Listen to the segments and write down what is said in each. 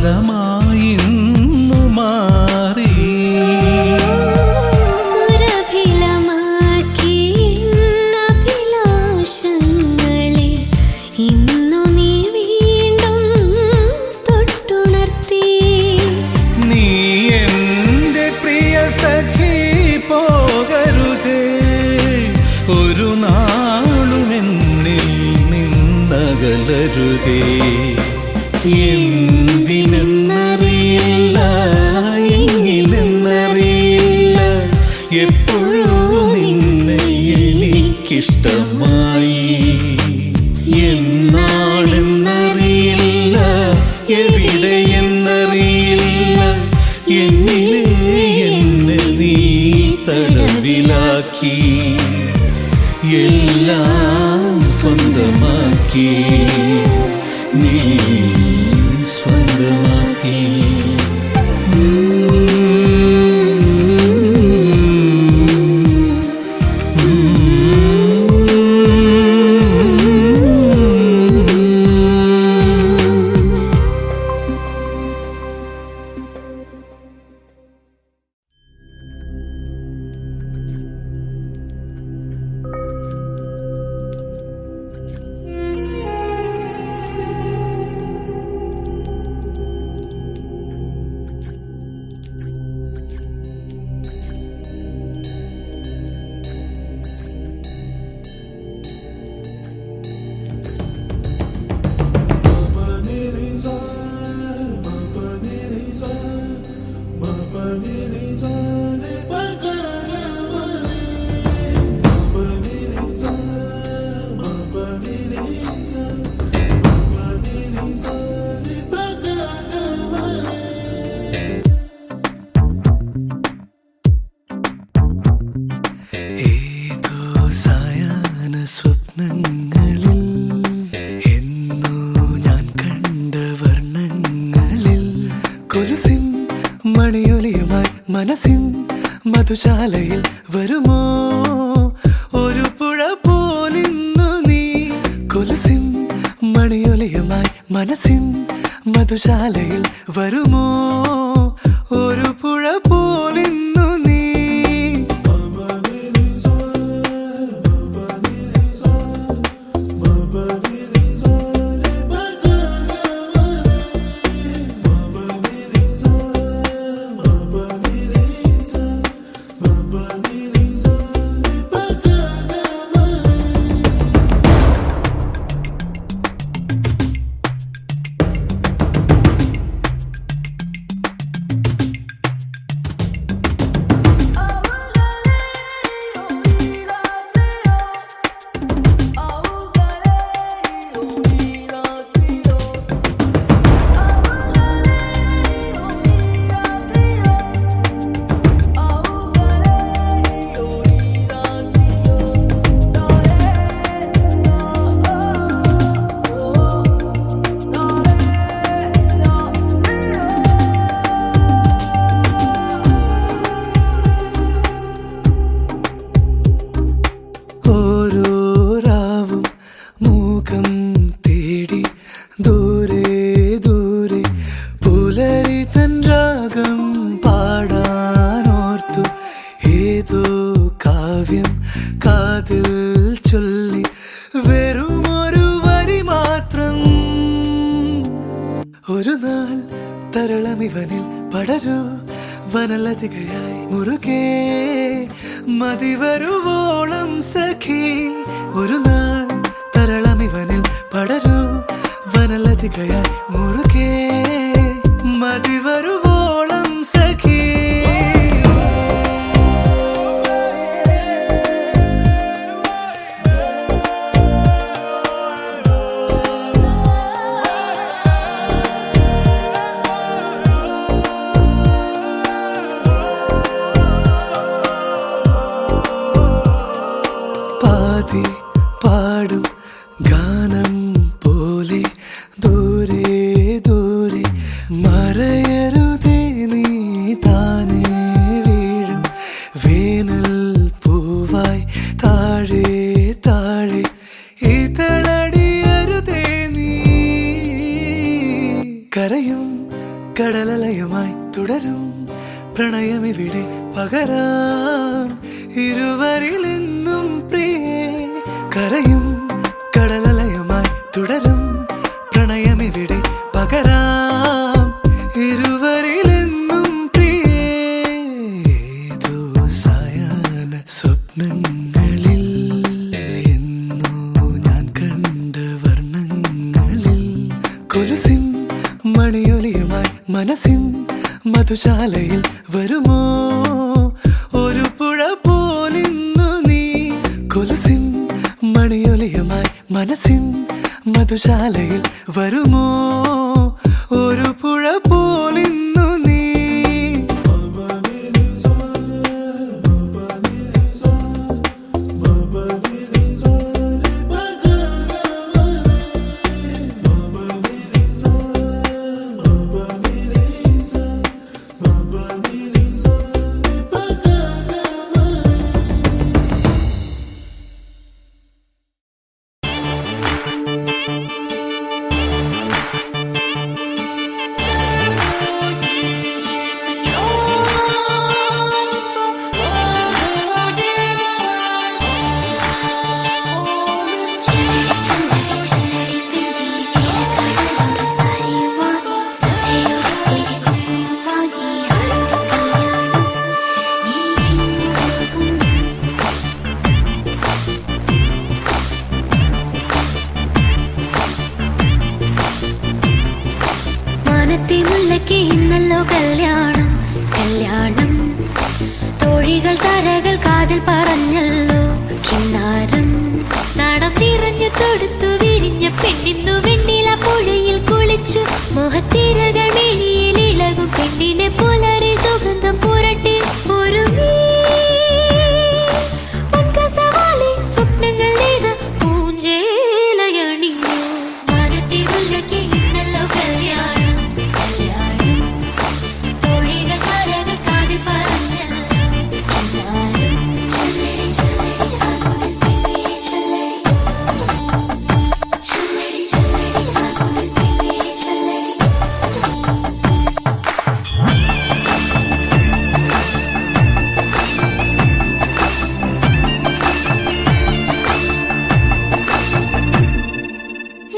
കാലമായിന്നു മാറി. ഒരു നാളുമെന്നിൽ നിന്നകലരുതേ. എന്തിനെന്നറിയില്ല, എങ്ങിനെന്നറിയില്ല, എപ്പോഴോ നിന്നെ എനിക്കിഷ്ടമായി. എന്നാളെന്നറിയില്ല, എവിടെയെന്നറിയില്ല, എന്നിലെ എന്നെ നീ തടവിലാക്കി. എല്ലാം സ്വന്തമാക്കി, നീ സ്വന്തമാക്കി. സ്വപ്നങ്ങളിൽ എന്നോ ഞാൻ കണ്ട വർണ്ണങ്ങളിൽ കൊലുസിൻ മണിയൊലിയുമായി മനസ്സിൻ മധുശാലയിൽ വരുമോ ഒരു പുഴ പോലിന്നു നീ. കൊലുസിൻ മണിയൊലിയുമായി മനസ്സിൻ മധുശാലയിൽ വരുമോ ഒരു പുഴ പോലിന്നു നീ. ഒരു നാൾ തരളമിവനിൽ പടരൂ വനലതികയായി മുറുകെ മതിവരുവോളം സഖി. ഒരു നാൾ തരളമിവനിൽ പടരൂ വനലതികയായി മുറുകെ മതിവരുവോളം സഖി. പാടും ഗാനം പോലെ ദൂരെ ദൂരെ കടലലയുമായി തുടരും പ്രണയമിവിടെ പകരാം ഇരുവരിലെന്നും പ്രിയേ കരയും കടലലയുമായി തുടരും പ്രണയമിവിടെ പകരാം ഇരുവരിലെന്നും പ്രിയേ ഏതോ സായാഹ്ന സ്വപ്നങ്ങളിൽ എന്നോ ഞാൻ കണ്ട വർണ്ണങ്ങളിൽ കൊലുസിൻ മണിയൊലിയുമായി മനസ്സിൻ മധുശാലയിൽ വരുമോ ഒരു പുഴ പോലിന്നു നീ കൊലുസിൻ മണിയൊലിയുമായി മനസ്സിൻ മധുശാലയിൽ വരുമോ ഒരു പുഴ പോലിന്നു നീ മുല്ലയ്ക്ക് ഇന്നല്ലോ കല്യാണം കല്യാണം തോഴികൾ തരകൾ കാതിൽ പറഞ്ഞല്ലോ കിന്നാരം നാടം നിറഞ്ഞു തൊടുത്തു വിരിഞ്ഞ പെണ്ണിന്നു വെണ്ണില പുഴയിൽ കുളിച്ചു മുഖത്തിരകൾ മേനിയിൽ ഇളകും പെണ്ണിനെ പുലരി സുഗന്ധം പുരട്ടി ഒരുങ്ങി പൊൻകസവാലി സ്വപ്നങ്ങൾ നെയ്ത പൂഞ്ചേലയണിഞ്ഞു മാനത്തെ മുല്ലയ്ക്ക് ഇന്നല്ലോ കല്യാണം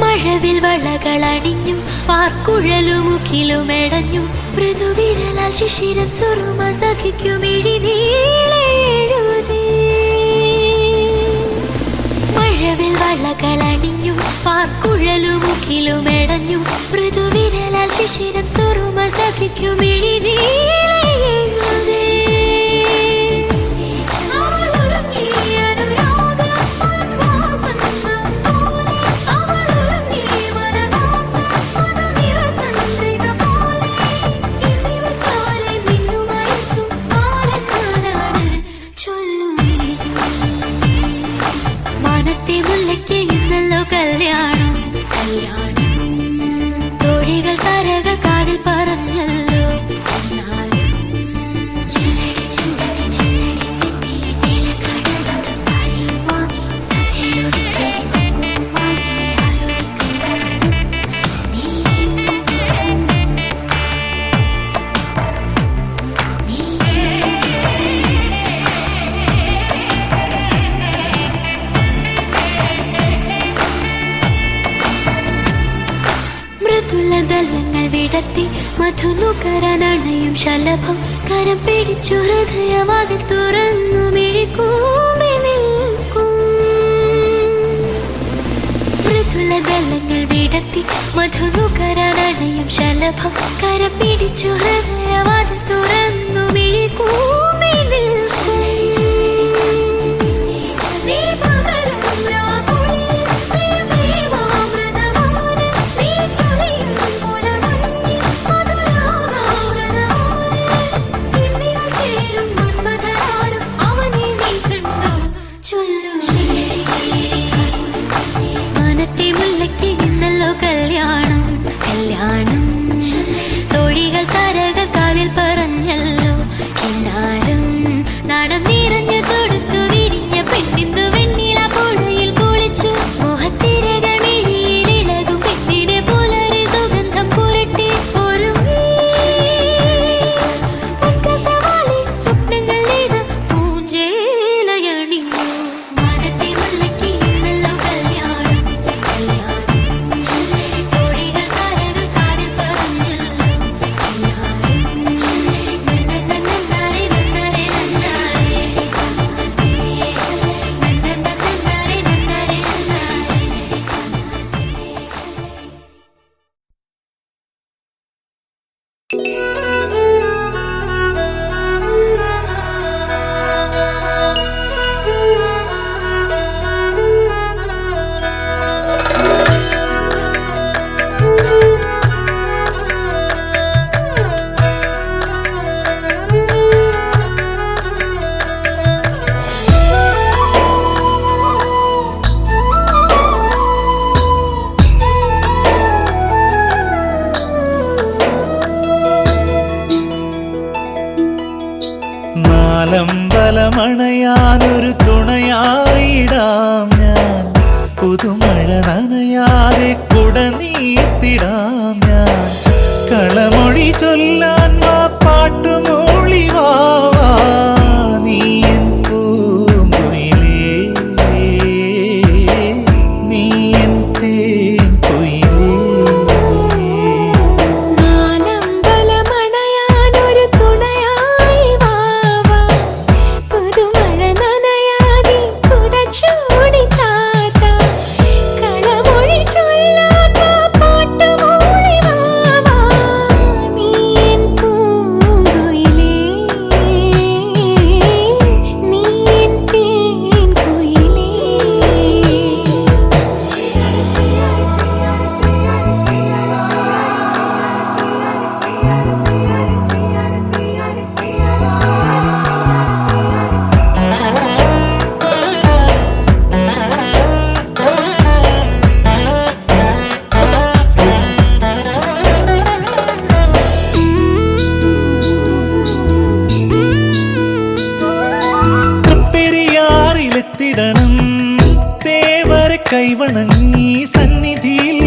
മഴവിൽ വളകളണിഞ്ഞു പാർക്കുഴലുമുഖിലുമെടഞ്ഞു മൃദുവിരലാൽ ശിശിരം സുറുമ സഖിക്കുമിഴിനീളെഴുതി മഴവിൽ വളകളണിഞ്ഞു പാർക്കുഴലുമുഖിലുമെടഞ്ഞു മൃദുവിരലാൽ ശിശിരം സുറുമ സഖിക്കുമിഴിനീളെഴുതി മുല്ലയ്ക്ക് ഇന്നല്ലോ കല്യാണം കല്യാണം തോഴികൾ തരകൾ കാതിൽ പറഞ്ഞല്ലോ ദലങ്ങൾ വിടർത്തി മധുനുകരനണയും ശലഭം കരം പിടിച്ചു ഹൃദയവാതിൽ തുറന്നു മിഴിക്കൂമി നിൽക്കും മൃദുല ദലങ്ങൾ വിടർത്തി മധുനുകരനണയും ശലഭം കരം പിടിച്ചു ഹൃദയവാതിൽ തുറന്നു മിഴിക്കൂമി നിൽക്കും മുല്ലയ്ക്ക് ഇന്നല്ലോ കല്യാണം കല്യാണം തോഴികൾ തരകൾ കാതിൽ നാലമ്പലമണയാനൊരു തുണയായിടാം ഞാൻ, പുതുമഴ നനയാതെ കുടനീർത്തിടാം ഞാൻ, കളമൊഴി ചൊല്ലാൻ വാ പാട്ടുമൂളി വാ നീ എൻ പൂങ്കുയിലേ, നീ എൻ തേൻ കുയിലേ. തേവരെ കൈവണങ്ങി സന്നിധിയിൽ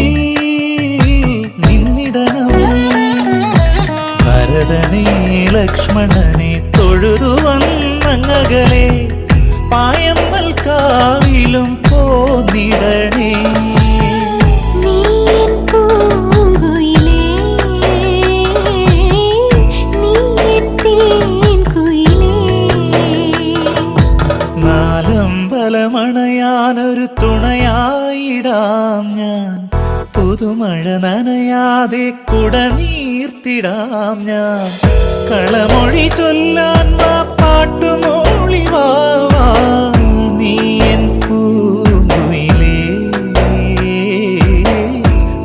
നിന്നിടണം, ഭരതനെ ലക്ഷ്മണനെ തൊഴുതു വന്നങ്ങകലെ പായമ്മൽ കാവിലും പോന്നിടണേ. നാലമ്പലമണയാനൊരു തുണയായിടാം ഞാൻ, പുതുമഴ നനയാതെ കുടനീർത്തിടാം ഞാൻ, കളമൊഴി ചൊല്ലാൻ വാ പാട്ടുമൂളി വാ നീ എൻ പൂങ്കുയിലേ,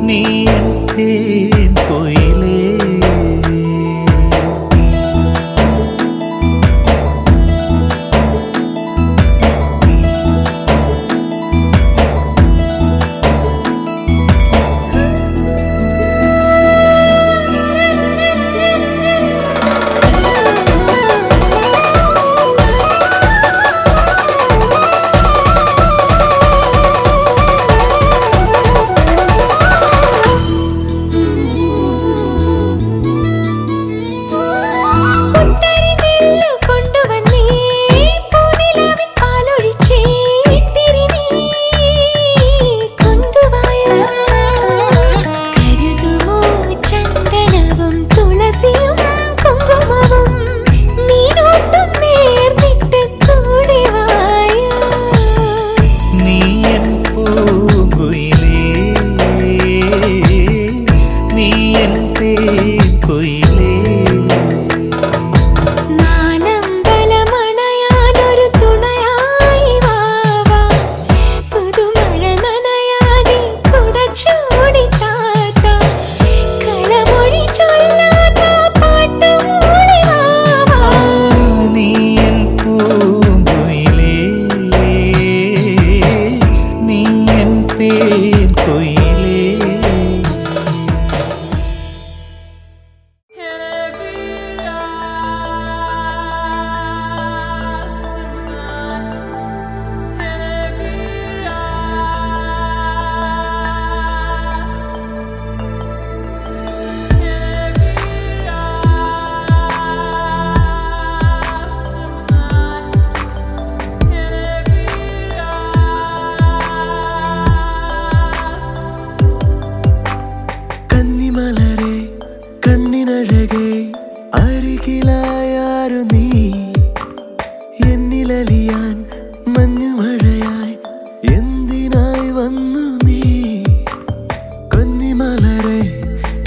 നീ എൻ തേൻ കുയിലേ.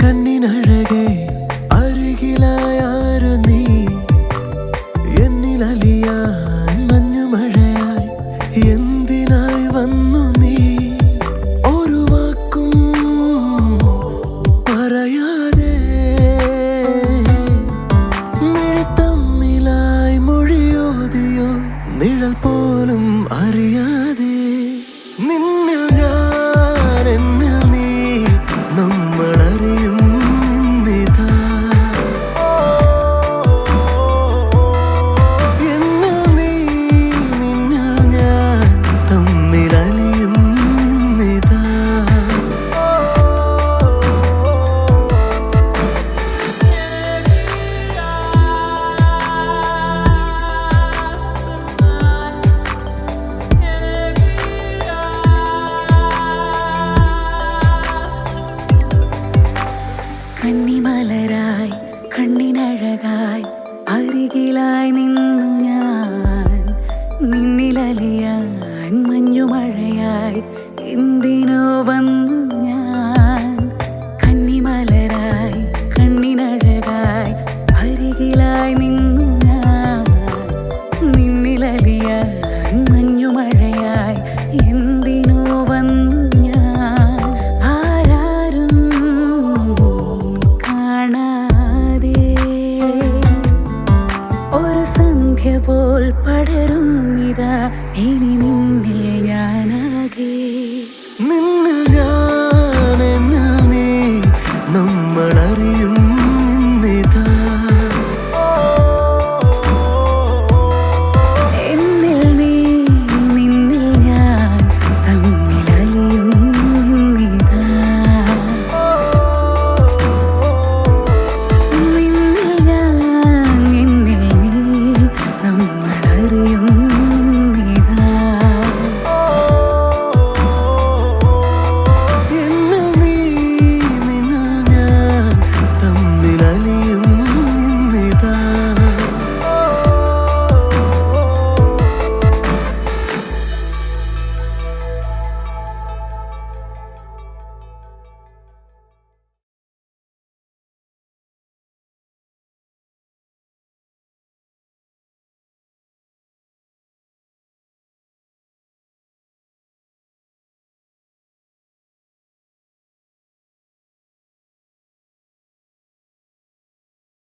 കണ്ണിനഴകേ അരി കണ്ണിനഴകായി അരികിലായി നിന്നു ഞാൻ, നിന്നിലലിയാൻ മഞ്ഞുമഴയായി എന്തിനോ വന്നു ഞാൻ. കണ്ണിമലരായി കണ്ണിനഴകായി അരികിലായി നിന്നു ഞാൻ, നിന്നിലലിയാൻ മഞ്ഞുമഴയായി എന്തിനോ വന്നു ഞാൻ. ആരാരും കാണാതെ ഒരു സന്ധ്യ പോൽ പടരുന്നിതാ ഇനി നിന്നിൽ ഞാനാകെ.